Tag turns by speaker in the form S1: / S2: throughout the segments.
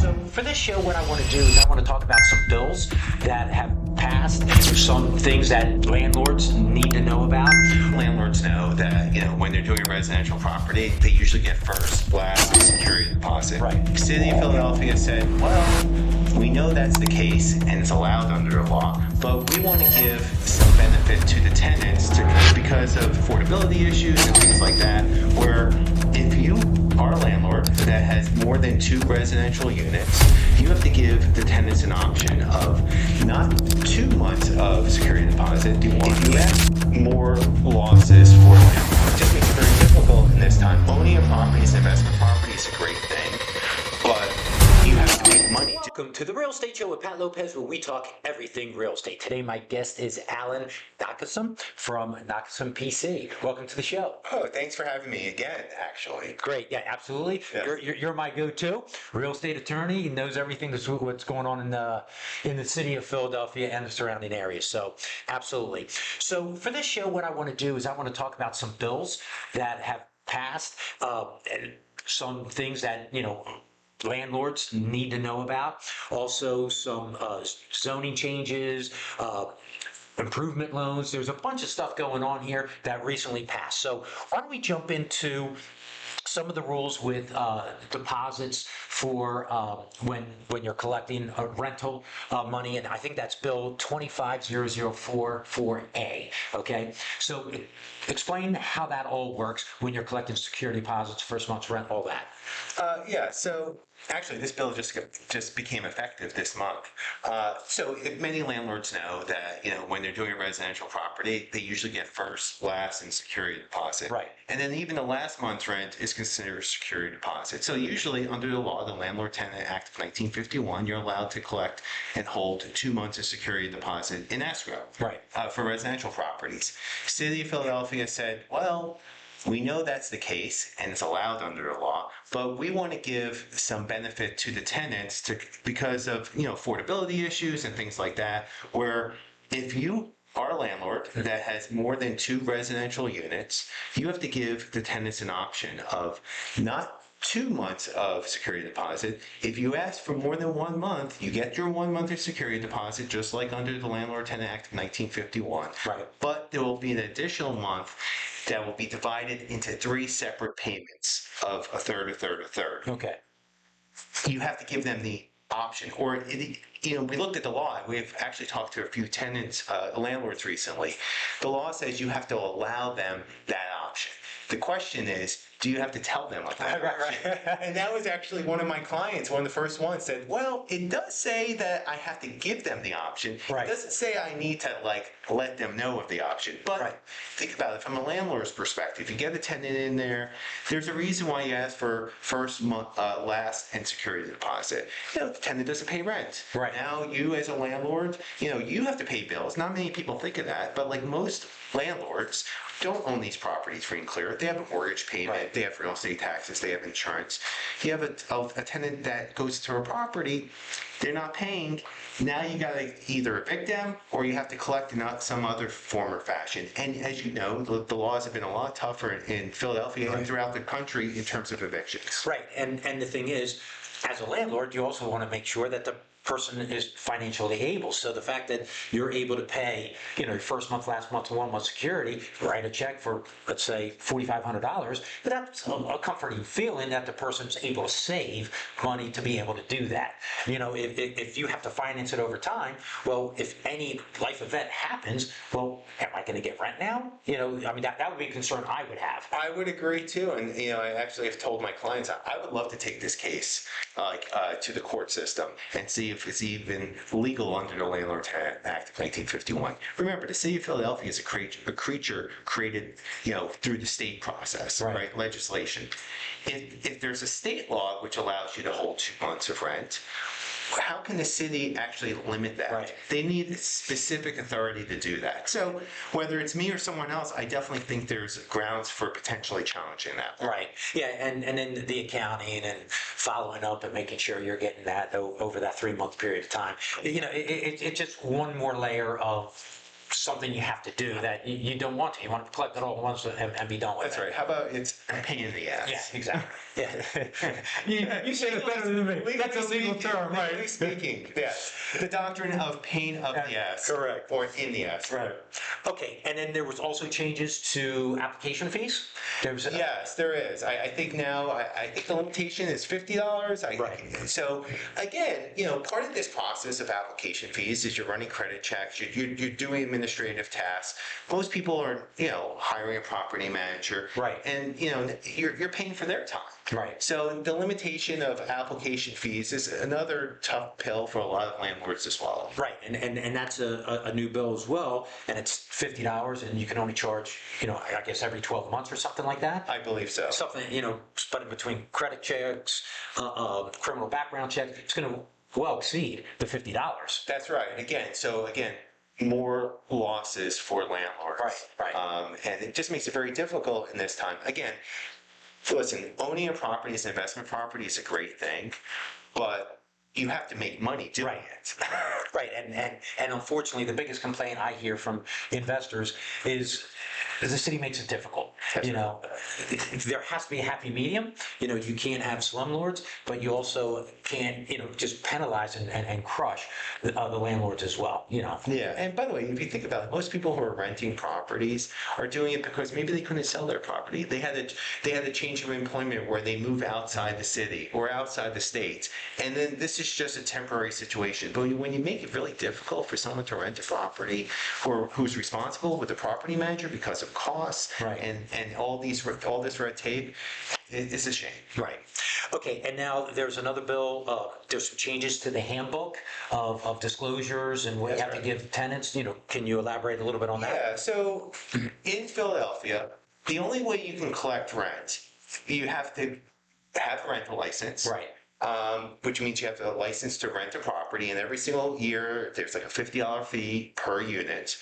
S1: So for this show, what I want to do is I want to talk about some bills that have passed, some things that landlords need to know about.
S2: Landlords know that, when they're doing a residential property, they usually get first, last, and security deposit.
S1: Right.
S2: City of Philadelphia said, well, we know that's the case and it's allowed under the law, but we want to give some benefit to the tenants because of affordability issues and things like that, where if you are a landlord that has more than 2 residential units, you have to give the tenants an option of not 2 months of security deposit. If you have more losses for landlords, it just makes it very difficult in this time. Owning a property is an investment property is a great thing, but you have to make money.
S1: Welcome to the Real Estate Show with Pat Lopez, where we talk everything real estate. Today, my guest is Alan Nochumson from Nochumson PC. Welcome to the show.
S2: Oh, thanks for having me again, actually.
S1: Great, yeah, absolutely.
S2: Yeah.
S1: You're my go-to real estate attorney. He knows everything that's what's going on in the city of Philadelphia and the surrounding areas. So, absolutely. So, for this show, what I want to do is I want to talk about some bills that have passed, and some things that landlords need to know about. Also, some zoning changes, improvement loans. There's a bunch of stuff going on here that recently passed. So why don't we jump into some of the rules with deposits for when you're collecting rental money, and I think that's Bill 25004-4A. Okay, so explain how that all works when you're collecting security deposits, first month's rent, all that.
S2: So actually, this bill just became effective this month. So many landlords know that when they're doing a residential property, they usually get first, last, and security deposit.
S1: Right.
S2: And then even the last month's rent is considered a security deposit. So usually under the law, the Landlord-Tenant Act of 1951, you're allowed to collect and hold 2 months of security deposit in escrow.
S1: Right.
S2: For residential properties. City of Philadelphia said, well, we know that's the case and it's allowed under the law, but we want to give some benefit to the tenants because of affordability issues and things like that, where if you are a landlord that has more than 2 residential units, you have to give the tenants an option of not 2 months of security deposit. If you ask for more than 1 month, you get your 1 month of security deposit, just like under the Landlord-Tenant Act of 1951.
S1: Right.
S2: But there will be an additional month that will be divided into 3 separate payments of a third, a third, a third.
S1: Okay.
S2: You have to give them the option, or we looked at the law. We've actually talked to a few tenants, landlords recently. The law says you have to allow them that option. The question is, do you have to tell them like that?
S1: Right.
S2: And that was actually one of my clients, one of the first ones, said, well, it does say that I have to give them the option.
S1: Right.
S2: It doesn't say I need to let them know of the option. But
S1: Right.
S2: think about it from a landlord's perspective. You get a tenant in there, there's a reason why you ask for first month, last, and security deposit. The tenant doesn't pay rent.
S1: Right.
S2: Now you as a landlord, you have to pay bills. Not many people think of that, but like most landlords don't own these properties free and clear. They have a mortgage payment,
S1: Right.
S2: they have real estate taxes, they have insurance. You have a tenant that goes to a property, they're not paying. Now you got to either evict them or you have to collect in some other form or fashion. And as you know, the laws have been a lot tougher in Philadelphia and throughout the country in terms of evictions.
S1: Right, and the thing is, as a landlord, you also want to make sure that the person is financially able. So the fact that you're able to pay, your first month, last month, 1 month security, write a check for, let's say, $4,500, but that's a comforting feeling that the person's able to save money to be able to do that. If you have to finance it over time, well, if any life event happens, well, am I going to get rent now? That would be a concern I would have.
S2: I would agree too, and I actually have told my clients I would love to take this case to the court system and see if it's even legal under the Landlord-Tenant Act of 1951. Remember, the city of Philadelphia is a creature created through the state process, right? Legislation. If there's a state law which allows you to hold 2 months of rent, how can the city actually limit that?
S1: Right.
S2: They need specific authority to do that. So whether it's me or someone else, I definitely think there's grounds for potentially challenging that.
S1: Right. Yeah, and then the accounting and following up and making sure you're getting that over that 3 month period of time. It's just one more layer of something you have to do that you don't want to. You want to collect it all at once and be done with
S2: That's
S1: it.
S2: right. How about it's a pain in the ass?
S1: Yeah, exactly. Yeah. you say it better than me. That's a legal term,
S2: Legally
S1: right?
S2: speaking, yes. The doctrine of pain of the ass.
S1: Correct.
S2: Or in the ass.
S1: Right. Okay, and then there was also changes to application fees? There was
S2: Yes, there is. I think now, I think the limitation is $50.
S1: Right.
S2: So again, part of this process of application fees is you're running credit checks, you're doing administrative tasks. Most people are, hiring a property manager.
S1: Right.
S2: And, you're paying for their time.
S1: Right.
S2: So the limitation of application fees is another tough pill for a lot of landlords to swallow.
S1: Right, and that's a new bill as well, and it's $50, and you can only charge, I guess every 12 months or something like that.
S2: I believe so.
S1: Something, splitting between credit checks, criminal background checks, it's going to well exceed the $50.
S2: That's right. Again, more losses for landlords.
S1: Right.
S2: And it just makes it very difficult in this time. Again, listen, owning a property as an investment property is a great thing, but you have to make money doing it.
S1: Right, and unfortunately, the biggest complaint I hear from investors is the city makes it difficult.
S2: That's
S1: There has to be a happy medium. You can't have slumlords, but you also can't, just penalize and crush the landlords as well.
S2: Yeah, and by the way, if you think about it, most people who are renting properties are doing it because maybe they couldn't sell their property. They had a change of employment where they move outside the city or outside the state, and then this is just a temporary situation. But when you make it really difficult for someone to rent a property, or who's responsible with the property manager because of costs,
S1: Right.
S2: and all this red tape, it's a shame.
S1: Right. Okay, and now there's another bill, there's some changes to the handbook of disclosures and what you have to give tenants. Can you elaborate a little bit on that?
S2: Yeah, so in Philadelphia, the only way you can collect rent, you have to have a rental license.
S1: Right.
S2: Which means you have a license to rent a property, and every single year there's like a $50 fee per unit.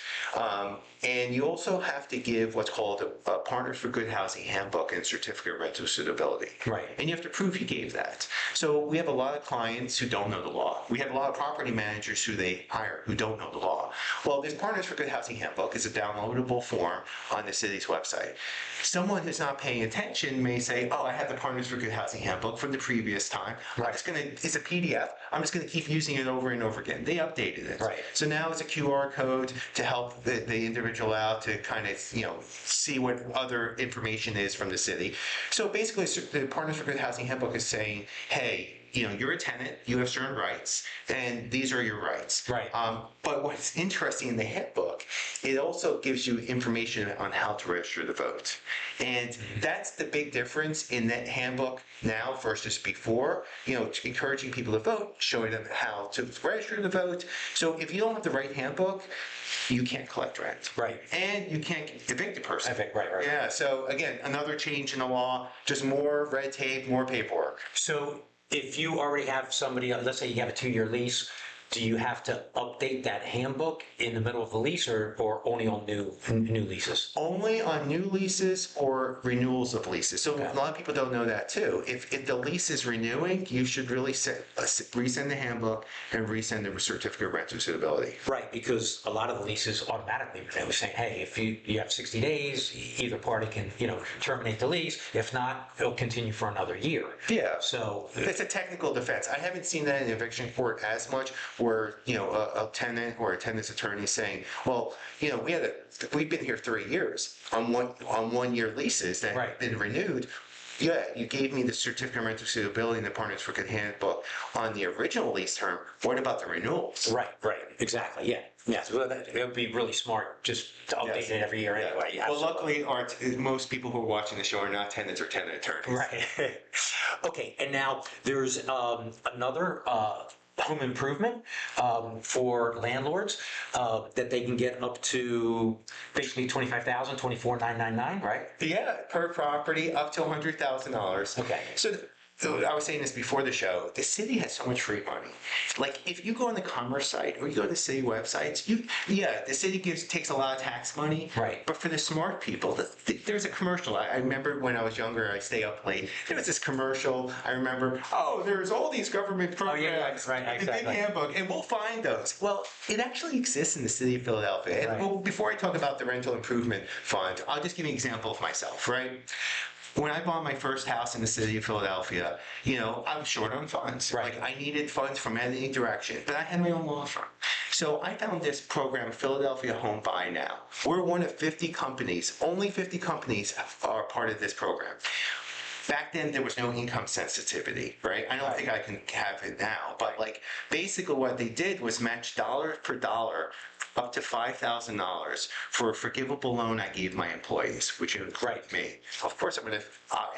S2: And you also have to give what's called a Partners for Good Housing Handbook and Certificate of Rental Suitability.
S1: Right.
S2: And you have to prove you gave that. So we have a lot of clients who don't know the law. We have a lot of property managers who they hire who don't know the law. Well, this Partners for Good Housing Handbook is a downloadable form on the city's website. Someone who's not paying attention may say, oh, I have the Partners for Good Housing Handbook from the previous time.
S1: Right.
S2: It's a PDF. I'm just going to keep using it over and over again. They updated it.
S1: Right.
S2: So now it's a QR code to help the individual out to kind of, see what other information is from the city. So basically, the Partners for Good Housing Handbook is saying, hey, you're a tenant, you have certain rights, and these are your rights.
S1: Right.
S2: But what's interesting in the handbook, it also gives you information on how to register to vote. And that's the big difference in that handbook now versus before, encouraging people to vote, showing them how to register to vote. So if you don't have the right handbook, you can't collect rent.
S1: Right.
S2: And you can't evict a person.
S1: Right.
S2: Yeah, so again, another change in the law, just more red tape, more paperwork.
S1: So if you already have somebody, let's say you have a 2-year lease, do you have to update that handbook in the middle of the lease or only on new leases?
S2: Only on new leases or renewals of leases. So a lot of people don't know that too. If the lease is renewing, you should really resend the handbook and resend the certificate of rental suitability.
S1: Right, because a lot of the leases automatically renew, saying, hey, if you have 60 days, either party can, terminate the lease. If not, it'll continue for another year.
S2: Yeah.
S1: So
S2: it's a technical defense. I haven't seen that in eviction court as much, where a tenant or a tenant's attorney is saying, well, we've been here 3 years on 1 year leases that have been renewed. Yeah, you gave me the certificate of rental suitability and the Partners for Good Handbook on the original lease term. What about the renewals?
S1: Right, exactly, yeah. Yes, well, it would be really smart just to update it every year anyway.
S2: Well, luckily, most people who are watching the show are not tenants or tenant attorneys.
S1: Right. Okay, and now there's another home improvement for landlords that they can get up to basically $25,000, $24,999, right?
S2: Yeah, per property up to $100,000.
S1: Okay.
S2: So I was saying this before the show, the city has so much free money. Like if you go on the commerce site or you go to the city websites, the city takes a lot of tax money.
S1: Right.
S2: But for the smart people, there's a commercial. I remember when I was younger, I stay up late. There was this commercial. I remember, there's all these government programs.
S1: Right,
S2: in the big
S1: exactly.
S2: handbook, and we'll find those. Well, it actually exists in the city of Philadelphia. And
S1: Right.
S2: well, before I talk about the rental improvement fund, I'll just give you an example of myself, right? When I bought my first house in the city of Philadelphia, I was short on funds.
S1: Right.
S2: Like I needed funds from any direction, but I had my own law firm. So I found this program, Philadelphia Home Buy Now. We're one of 50 companies. Only 50 companies are part of this program. Back then, there was no income sensitivity, right? I don't think I can have it now, but like basically what they did was match dollar per dollar up to $5,000 for a forgivable loan I gave my employees, which included me. Of course, I'm going to,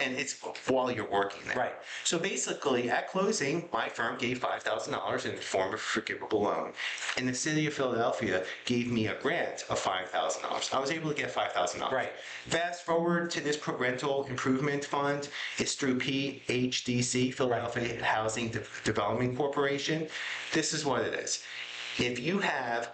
S2: and it's while you're working there.
S1: Right.
S2: So basically, at closing, my firm gave $5,000 in the form of a forgivable loan. And the city of Philadelphia gave me a grant of $5,000. I was able to get $5,000.
S1: Right.
S2: Fast forward to this rental improvement fund. It's through PHDC, Philadelphia Housing Development Corporation. This is what it is. If you have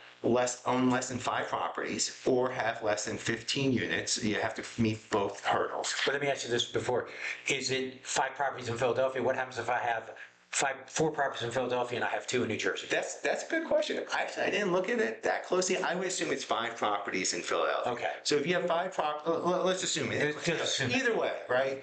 S2: own less than 5 properties or have less than 15 units, you have to meet both hurdles.
S1: But let me ask you this before. Is it 5 properties in Philadelphia? What happens if I have 4 properties in Philadelphia and I have 2 in New Jersey?
S2: That's a good question. Actually, I didn't look at it that closely. I would assume it's 5 properties in Philadelphia.
S1: Okay.
S2: So if you have 5 properties, let's assume it.
S1: Just assume it.
S2: Either way, right?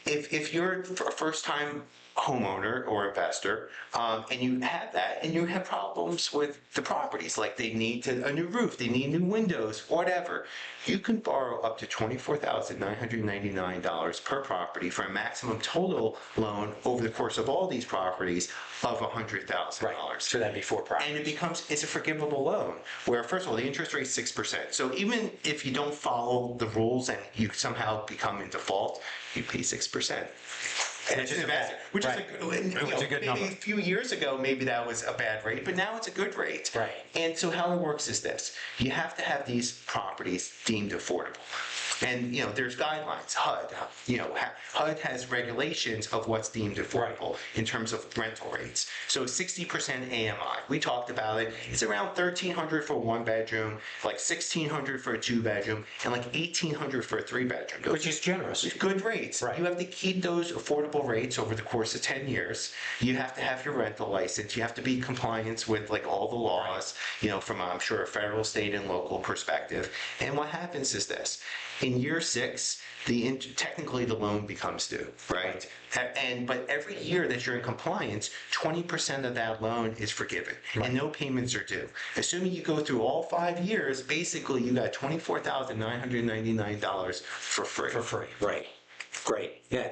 S2: If you're a first-time homeowner or investor, and you have that, and you have problems with the properties, like they need a new roof, they need new windows, whatever, you can borrow up to $24,999 per property for a maximum total loan over the course of all these properties of $100,000.
S1: Right. So that'd be 4 properties.
S2: And it's a forgivable loan, where first of all, the interest rate is 6%. So even if you don't follow the rules and you somehow become in default, you pay 6%. And it's invested, which is a good
S1: number.
S2: Maybe a few years ago, maybe that was a bad rate, but now it's a good rate.
S1: Right.
S2: And so how it works is this: you have to have these properties deemed affordable. And there's guidelines. HUD has regulations of what's deemed affordable in terms of rental rates. So 60% AMI. We talked about it. It's around $1,300 for a 1-bedroom, like $1,600 for a 2-bedroom, and like $1,800 for a 3-bedroom.
S1: Which is generous.
S2: Good rates.
S1: Right.
S2: You have to keep those affordable rates over the course of 10 years. You have to have your rental license. You have to be in compliance with like all the laws, from I'm sure a federal, state, and local perspective. And what happens is this: in year 6, technically the loan becomes due, right? But every year that you're in compliance, 20% of that loan is forgiven, and no payments are due. Assuming you go through all 5 years, basically you got $24,999 for free.
S1: For free, right. Great. Yeah,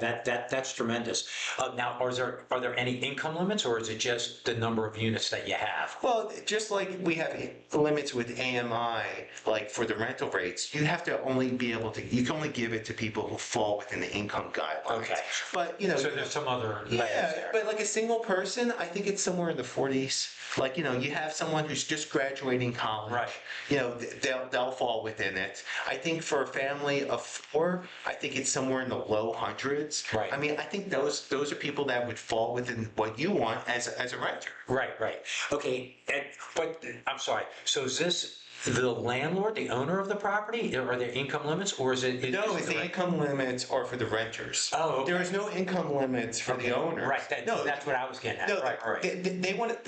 S1: that's tremendous. Now, are there any income limits, or is it just the number of units that you have?
S2: Well, just like we have limits with AMI, like for the rental rates, you have to only be able to, you can only give it to people who fall within the income guidelines.
S1: Okay.
S2: But,
S1: So there's some other layers there.
S2: but like a single person, I think it's somewhere in the 40s. Like, you have someone who's just graduating college.
S1: Right.
S2: They'll fall within it. I think for a family of 4, I think it's somewhere in the low hundreds.
S1: Right.
S2: I mean, I think those are people that would fall within what you want as a renter.
S1: Right. Okay, but I'm sorry. So is this the landlord, the owner of the property? Are there income limits, or is it?
S2: No, it's the income limits are for the renters.
S1: Oh, okay.
S2: There is no income limits for the owners.
S1: Right. That's what I was getting at.
S2: No,
S1: right.
S2: They want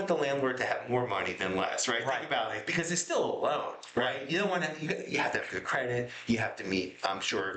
S2: the landlord to have more money than less, right?
S1: Right.
S2: Think about it, because it's still a loan, right? You don't want to. You have to have good credit. You have to meet. I'm sure,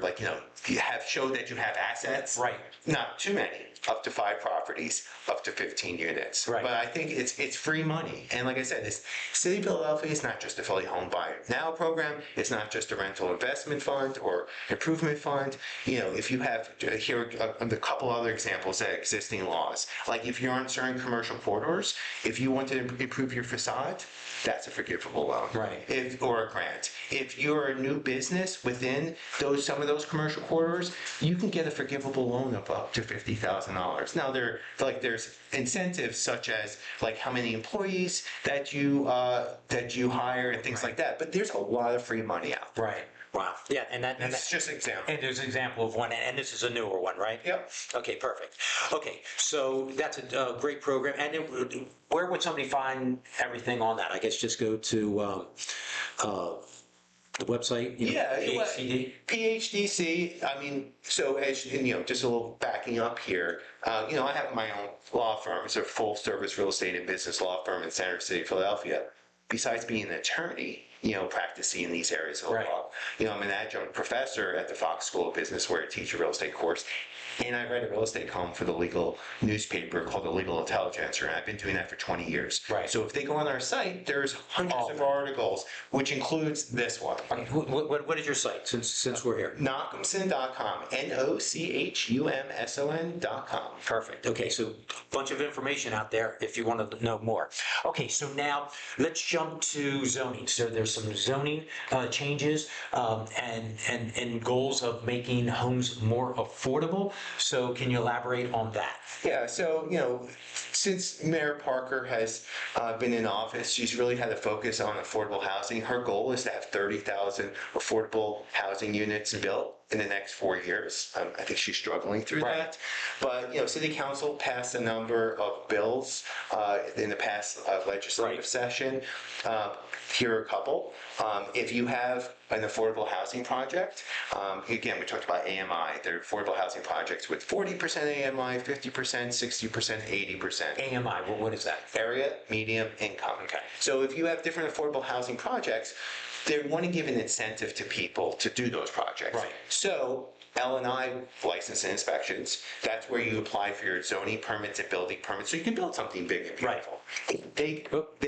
S2: you have show that you have assets.
S1: Right.
S2: Not too many. Up to 5 properties, up to 15 units.
S1: Right.
S2: But I think it's free money. And like I said, this City of Philadelphia is not just a Philly Home Buy Now program. It's not just a rental investment fund or improvement fund. If you have here a couple other examples that existing laws, like if you're on certain commercial corridors, if you want to improve your facade, that's a forgivable loan.
S1: Right.
S2: Or a grant. If you're a new business within some of those commercial corridors, you can get a forgivable loan of up to $50,000. Now there's incentives such as how many employees that you hire and things like that. But there's a lot of free money out there.
S1: Right. Wow. Yeah, and
S2: It's just an example.
S1: and there's an example of one, and this is a newer one, right?
S2: Yep.
S1: Okay, perfect. Okay, so that's a great program. And where would somebody find everything on that? I guess just go to the website.
S2: Yeah,
S1: PHCD.
S2: PHDC. I mean, so as just a little backing up here. I have my own law firm. It's a full-service real estate and business law firm in Center City, Philadelphia. Besides being an attorney, practicing in these areas of law, I'm an adjunct professor at the Fox School of Business where I teach a real estate course. And I write a real estate column for the legal newspaper called The Legal Intelligencer, and I've been doing that for 20 years.
S1: Right.
S2: So if they go on our site, there's hundreds of articles, which includes this one.
S1: What is your site, since we're here?
S2: Nochumson.com, Nochumson.com.
S1: Perfect. Okay, so a bunch of information out there if you want to know more. Okay, so now let's jump to zoning. So there's some zoning changes and goals of making homes more affordable. So can you elaborate on that?
S2: Yeah, so, since Mayor Parker has been in office, she's really had a focus on affordable housing. Her goal is to have 30,000 affordable housing units built in the next 4 years. I think she's struggling through that. But, City Council passed a number of bills in the past legislative session. Here are a couple. If you have an affordable housing project, again, we talked about AMI. There are affordable housing projects with 40% AMI, 50%, 60%, 80%.
S1: AMI, what is that?
S2: Area, medium, income.
S1: Okay.
S2: So if you have different affordable housing projects, they want to give an incentive to people to do those projects.
S1: Right.
S2: So L&I license and inspections, that's where you apply for your zoning permits and building permits, so you can build something big and beautiful. They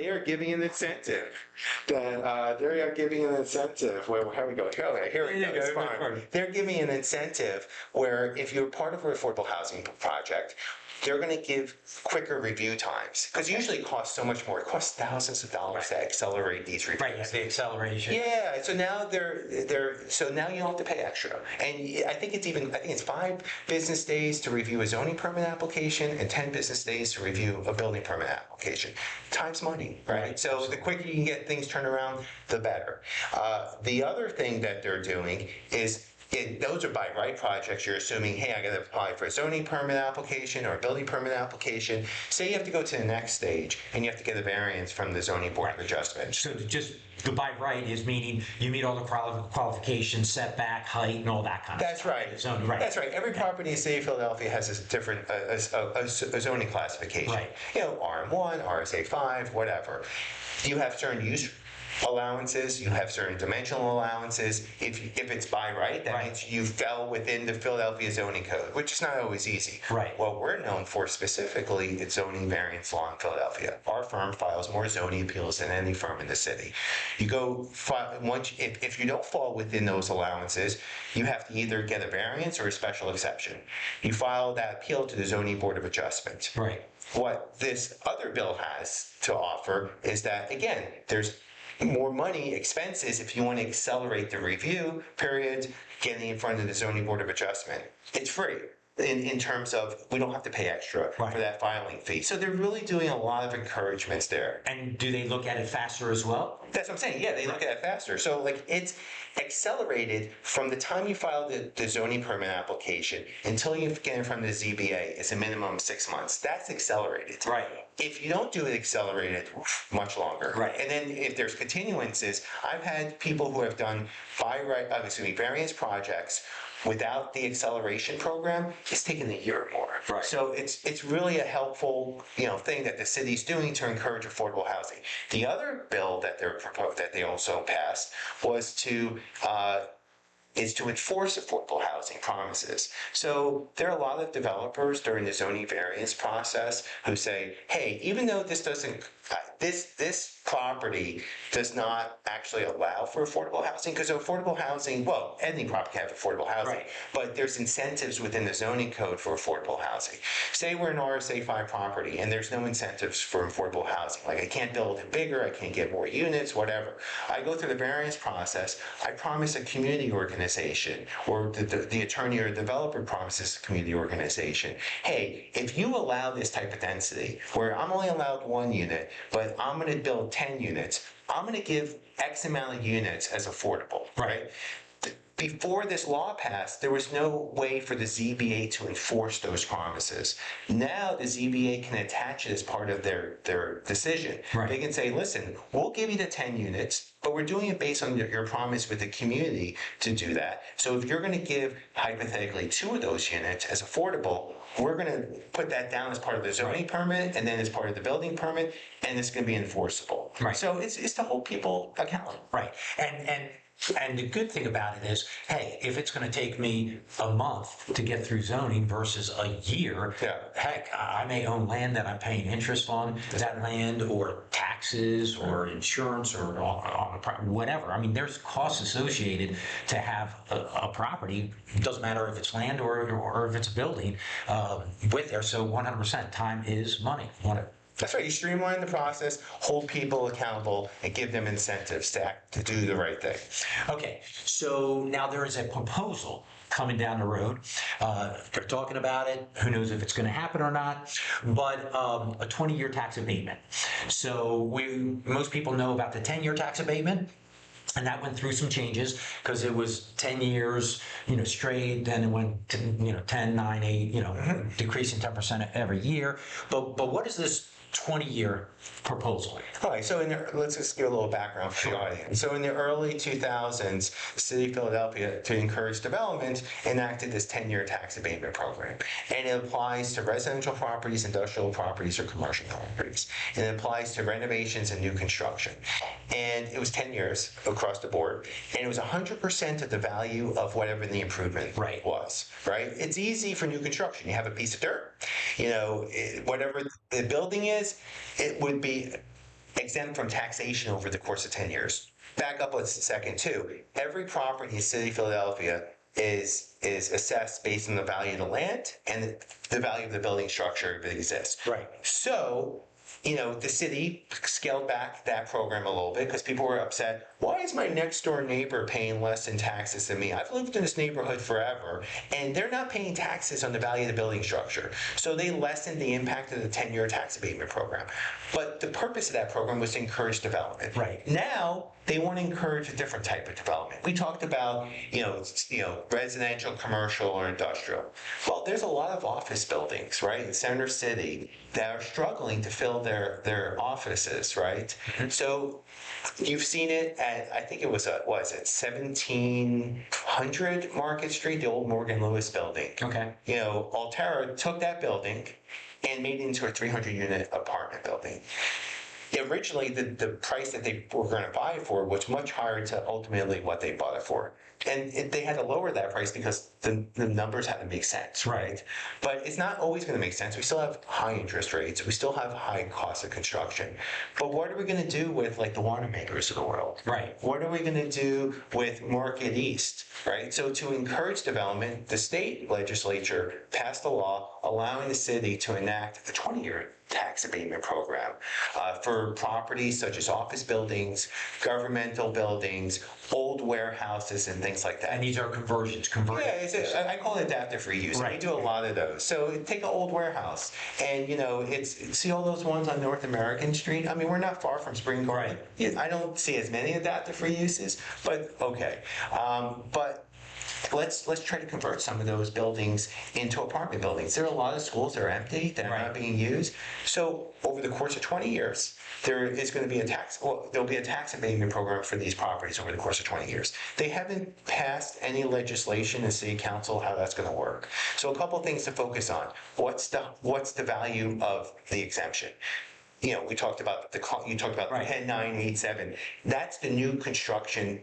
S2: are giving an incentive. They are giving an incentive. Well, how we go? Here we go. It's fine. They're giving an incentive where if you're part of an affordable housing project, they're going to give quicker review times because usually it costs so much more. It costs thousands of dollars to accelerate these reviews.
S1: Right, the acceleration.
S2: Yeah, so now now you don't have to pay extra, and I think it's 5 business days to review a zoning permit application and 10 business days to review a building permit application. Time's money, right? So the quicker you can get things turned around, the better. The other thing that they're doing is. Those are by right projects. You're assuming, hey, I got to apply for a zoning permit application or a building permit application. Say you have to go to the next stage and you have to get a variance from the zoning board of adjustment.
S1: So just the by right is meaning you meet all the qualifications, setback, height, and all that kind of
S2: That's
S1: stuff.
S2: right.
S1: Zoning, right.
S2: That's right. Every property in the city of Philadelphia has a different a zoning classification.
S1: Right.
S2: RM1, RSA 5, whatever. You have certain use allowances, you have certain dimensional allowances. If it's by right, that means you fell within the Philadelphia zoning code, which is not always easy.
S1: Right.
S2: What we're known for specifically is zoning variance law in Philadelphia. Our firm files more zoning appeals than any firm in the city. You go if you don't fall within those allowances, you have to either get a variance or a special exception. You file that appeal to the zoning board of adjustment.
S1: Right.
S2: What this other bill has to offer is that, again, there's more money, expenses, if you want to accelerate the review period, getting in front of the zoning board of adjustment. It's free in terms of we don't have to pay extra for that filing fee. So they're really doing a lot of encouragements there.
S1: And do they look at it faster as well?
S2: That's what I'm saying. Yeah, they look at it faster. So it's accelerated from the time you file the zoning permit application until you get in front of the ZBA. It's a minimum of 6 months. That's accelerated.
S1: Right.
S2: If you don't do it accelerated, much longer.
S1: Right.
S2: And then if there's continuances, I've had people who have done variance projects without the acceleration program, it's taken a year or more.
S1: Right.
S2: So it's really a helpful thing that the city's doing to encourage affordable housing. The other bill that they also passed was to enforce affordable housing promises. So there are a lot of developers during the zoning variance process who say, hey, even though this property does not actually allow for affordable housing, because affordable housing, well, any property can have affordable housing, but there's incentives within the zoning code for affordable housing. Say we're an RSA 5 property and there's no incentives for affordable housing, like I can't build it bigger, I can't get more units, whatever. I go through the variance process, I promise a community organization, or the attorney or developer promises a community organization, hey, if you allow this type of density, where I'm only allowed 1 unit, but I'm going to build 10 units, I'm going to give X amount of units as affordable, right? before this law passed, there was no way for the ZBA to enforce those promises. Now the ZBA can attach it as part of their decision.
S1: Right.
S2: They can say, listen, we'll give you the 10 units, but we're doing it based on your promise with the community to do that. So if you're going to give hypothetically 2 of those units as affordable, we're going to put that down as part of the zoning permit and then as part of the building permit, and it's going to be enforceable.
S1: Right.
S2: So it's to hold people accountable.
S1: Right. And the good thing about it is, hey, if it's going to take me a month to get through zoning versus a year, heck, I may own land that I'm paying interest on that land, or taxes, or insurance, or whatever. I mean, there's costs associated to have a property. It doesn't matter if it's land or if it's a building with there. So 100% time is money.
S2: That's right. You streamline the process, hold people accountable, and give them incentives to do the right thing.
S1: Okay, so now there is a proposal coming down the road. They're talking about it. Who knows if it's going to happen or not? But a 20-year tax abatement. So most people know about the 10-year tax abatement. And that went through some changes because it was 10 years, straight. Then it went to, 10, 9, 8, decreasing 10% every year. But what is this 20-year proposal?
S2: All right, so let's just give a little background for the audience. So in the early 2000s, the city of Philadelphia, to encourage development, enacted this 10-year tax abatement program. And it applies to residential properties, industrial properties, or commercial properties. And it applies to renovations and new construction. And it was 10 years across the board. And it was 100% of the value of whatever the improvement was, right? It's easy for new construction. You have a piece of dirt, whatever the building is, it would be exempt from taxation over the course of 10 years. Back up a second too. Every property in the city of Philadelphia is assessed based on the value of the land and the value of the building structure if it exists.
S1: Right.
S2: So, the city scaled back that program a little bit because people were upset. Why is my next door neighbor paying less in taxes than me? I've lived in this neighborhood forever, and they're not paying taxes on the value of the building structure. So they lessened the impact of the 10-year tax abatement program. But the purpose of that program was to encourage development.
S1: Right.
S2: Now, they want to encourage a different type of development. We talked about, residential, commercial, or industrial. Well, there's a lot of office buildings, right, in Center City that are struggling to fill their offices, right? Mm-hmm. So you've seen it at, I think it was 1700 Market Street, the old Morgan Lewis building.
S1: Okay.
S2: Altera took that building and made it into a 300-unit apartment building. Originally, the price that they were going to buy it for was much higher to ultimately what they bought it for. And they had to lower that price because the numbers had to make sense, right? But it's not always going to make sense. We still have high interest rates. We still have high costs of construction. But what are we going to do with the Wanamaker's of the world?
S1: Right.
S2: What are we going to do with Market East, right? So to encourage development, the state legislature passed a law allowing the city to enact a 20-year tax abatement program for properties such as office buildings, governmental buildings, old warehouses, and things like that.
S1: And these are conversions.
S2: Yeah, I call it adaptive reuse.
S1: Right.
S2: We do a lot of those. So take an old warehouse, and see all those ones on North American Street. I mean, we're not far from Spring Garden.
S1: Right.
S2: I don't see as many adaptive reuses, but okay. But let's try to convert some of those buildings into apartment buildings. There are a lot of schools that are empty, that are not being used. So over the course of 20 years, there'll be a tax abatement program for these properties over the course of 20 years. They haven't passed any legislation in City Council how that's going to work. So a couple of things to focus on. What's the value of the exemption? We talked about the 10987. That's the new construction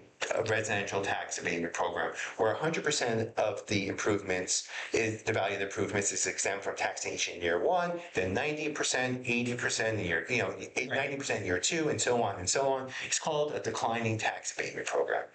S2: residential tax abatement program, where 100% of the improvements the value of the improvements is exempt from taxation in year one, then 90%, 80% in year, 90% in year two, and so on and so on. It's called a declining tax abatement program.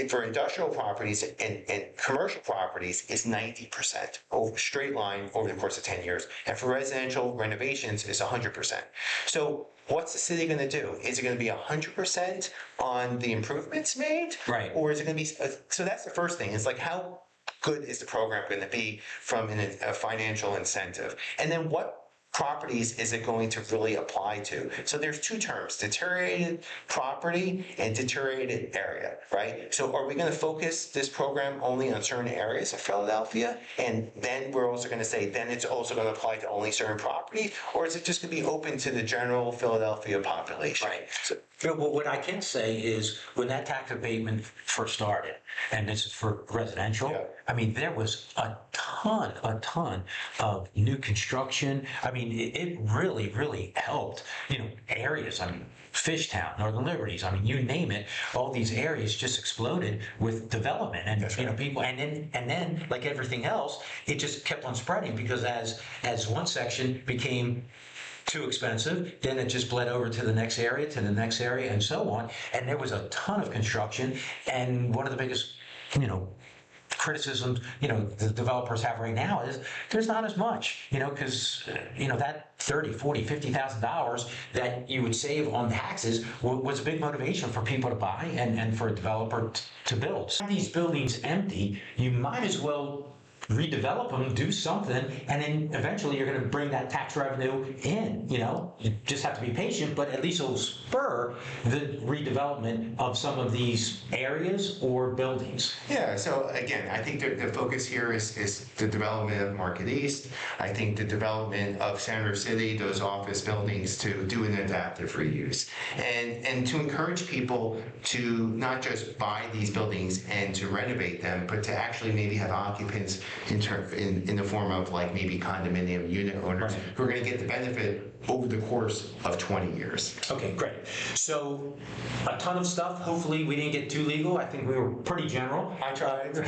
S2: For industrial properties and commercial properties, it's 90% over straight line over the course of 10 years. And for residential renovations, it's 100%. So what's the city going to do? Is it going to be 100% on the improvements made?
S1: Right.
S2: Or is it going to be, so that's the first thing. It's how good is the program going to be from a financial incentive? And then what properties is it going to really apply to? So there's two terms, deteriorated property and deteriorated area, right? So are we going to focus this program only on certain areas of Philadelphia? And then we're also going to say, then it's also going to apply to only certain properties? Or is it just going to be open to the general Philadelphia population?
S1: Right. Well, what I can say is when that tax abatement first started, and this is for residential,
S2: Yeah.
S1: I mean, there was a ton of new construction. I mean, it really, really helped, areas. I mean, Fishtown, Northern Liberties, I mean, you name it, all these areas just exploded with development and,
S2: That's right.
S1: people, and then like everything else, it just kept on spreading because as one section became too expensive, then it just bled over to the next area, and so on. And there was a ton of construction. And one of the biggest, criticisms, the developers have right now is there's not as much, because, that $30,000, $40,000, $50,000 that you would save on taxes was a big motivation for people to buy and for a developer to build. So these buildings empty, you might as well redevelop them, do something, and then eventually you're going to bring that tax revenue in. You just have to be patient, but at least it'll spur the redevelopment of some of these areas or buildings.
S2: Yeah, so again, I think the focus here is the development of Market East. I think the development of Center City, those office buildings, to do an adaptive reuse. And to encourage people to not just buy these buildings and to renovate them, but to actually maybe have occupants in the form of like maybe condominium unit owners who are going to get the benefit over the course of 20 years.
S1: Okay, great. So a ton of stuff. Hopefully we didn't get too legal. I think we were pretty general.
S2: I tried to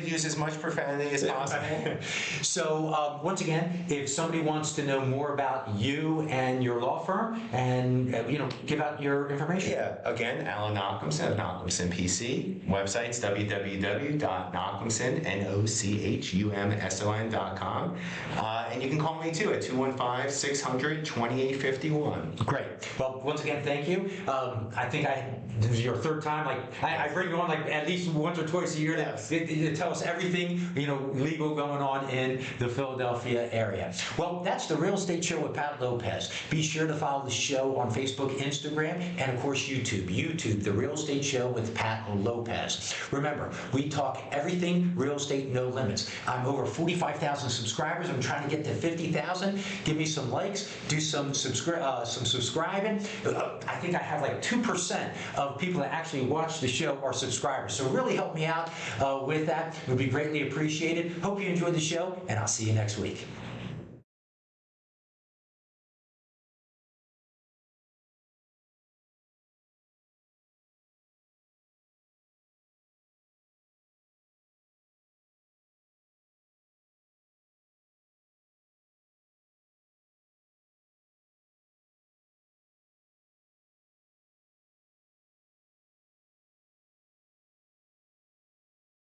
S2: use as much profanity as possible.
S1: So once again, if somebody wants to know more about you and your law firm and, give out your information.
S2: Yeah, again, Alan Nochumson of Nochumson PC. Website's www.nochumson.com. And you can call me too at 215-600-2851.
S1: Great. Well, once again, thank you. I think this is your third time. I bring you on at least once or twice a year to tell us everything, legal going on in the Philadelphia area. Well, that's the Real Estate Show with Pat Lopez. Be sure to follow the show on Facebook, Instagram, and of course YouTube. The Real Estate Show with Pat Lopez. Remember, we talk everything real estate, no limits. I'm over 45,000 subscribers. I'm trying to get to 50,000. Give me some likes. Do some subscribing. I think I have 2% of people that actually watch the show are subscribers. So really help me out with that. It would be greatly appreciated. Hope you enjoyed the show, and I'll see you next week.